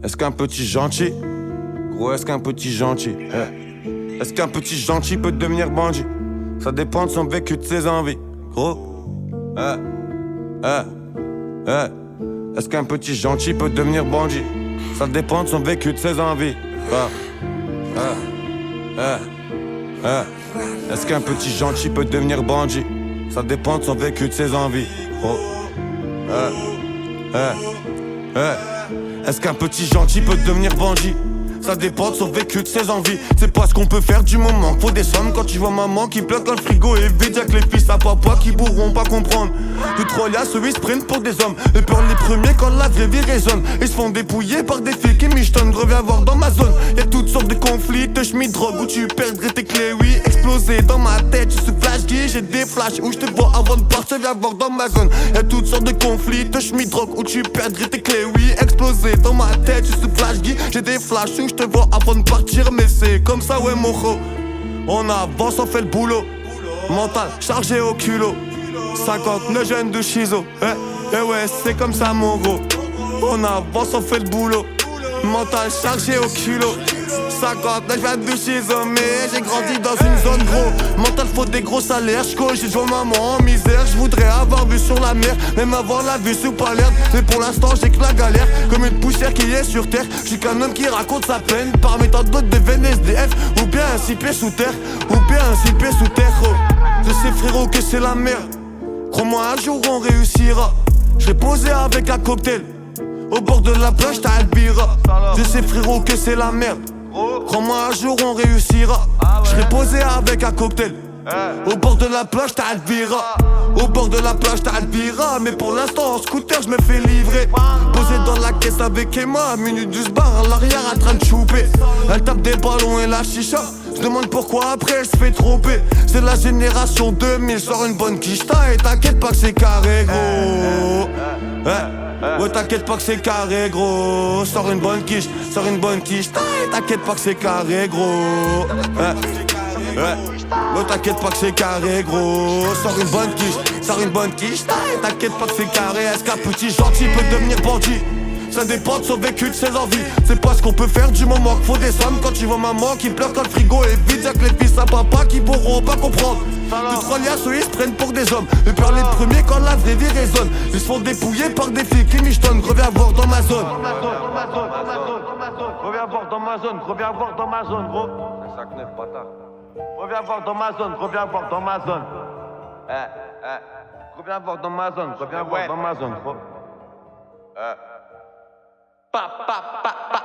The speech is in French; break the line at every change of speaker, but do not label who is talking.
Est-ce qu'un petit gentil, gros, est-ce qu'un petit gentil, est-ce qu'un petit gentil peut devenir bandit? Ça dépend de son vécu, de ses envies, gros. Est-ce qu'un petit gentil peut devenir bandit? Ça dépend de son vécu, de ses envies. Est-ce qu'un petit gentil peut devenir bandit? Ça dépend de son vécu, de ses envies. Est-ce qu'un petit gentil peut devenir bandit? Ça dépend de son vécu, de ses envies. C'est pas ce qu'on peut faire du moment. Faut des sommes quand tu vois maman qui pleure quand le frigo est vide. Y'a que les fils à papa qui pourront pas comprendre. De trois liasses, eux ils se prennent pour des hommes. Et peur les premiers quand la vraie vie résonne. Ils se font dépouiller par des filles qui michetonnent. Reviens voir dans ma zone. Y'a toutes sortes de conflits, touch me drogue où tu perdrais tes clés, oui. Exploser dans ma tête, je suis flash guy. J'ai des flashs où je te vois avant de partir. Viens voir dans ma zone. Y'a toutes sortes de conflits, touch me drogue où tu perdrais tes clés, oui. Exploser dans ma tête, je suis flash guy. J'ai des flashs où je te vois avant de partir, mais c'est comme ça, ouais, mojo. On avance, on fait le boulot. Mental chargé au culot. 59 jeunes de schizo. Ouais, c'est comme ça, mon gros. On avance, on fait le boulot. Mental chargé au culot. 59 jeunes de schizo. Mais j'ai grandi dans une zone gros. Mental faut des gros salaires. J'coche, je vois maman en misère. J'voudrais avoir vu sur la mer, même avoir la vue sous Palerme. Mais pour l'instant j'ai que la galère, comme une poussière qui est sur terre. J'suis qu'un homme qui raconte sa peine, parmi tant d'autres deviennent SDF. Ou bien un 6 pieds sous terre, ou bien un 6 pieds sous terre, oh. Je sais frérot que c'est la merde. Crois-moi un jour on réussira. J'serai posé avec un cocktail au bord de la plage, t'as Albira. Je sais frérot que c'est la merde. Crois-moi un jour on réussira. J'serai posé avec un cocktail au bord de la plage, t'as Albira. Au bord de la plage, t'as Albira. Mais pour l'instant en scooter, j'me fais livrer. Posé dans la caisse avec Emma, minute du bar à l'arrière en train de chouper. Elle tape des ballons et la chicha. Je demande pourquoi après elle se fait tromper. C'est la génération 2000, sors une bonne quicheta. Et t'inquiète pas que c'est carré gros. Ouais t'inquiète pas que c'est carré gros. Sors une bonne quiche, sors une bonne quicheta. Et t'inquiète pas que c'est carré gros. Ouais t'inquiète pas que c'est carré gros. Sors une bonne quiche, sors une bonne quiche. T'inquiète pas que c'est carré. Est-ce qu'un petit gentil peut devenir bandit? Ça dépend de son vécu, de ses envies. C'est pas ce qu'on peut faire du moment qu'il faut des sommes. Quand tu vois maman qui pleure quand le frigo est vide. Y'a que les fils à papa qui pourront pas comprendre. De trois liasses, eux ils se prennent pour des hommes. Et peur les premiers quand la vraie vie résonne. Ils se font dépouiller par des filles qui michetonnent. Reviens voir dans ma zone. Reviens voir dans ma zone, reviens voir dans ma zone, gros. Reviens voir dans ma zone, reviens voir dans ma zone. Reviens voir dans ma zone, reviens voir dans ma zone, gros. Pa pa pa pa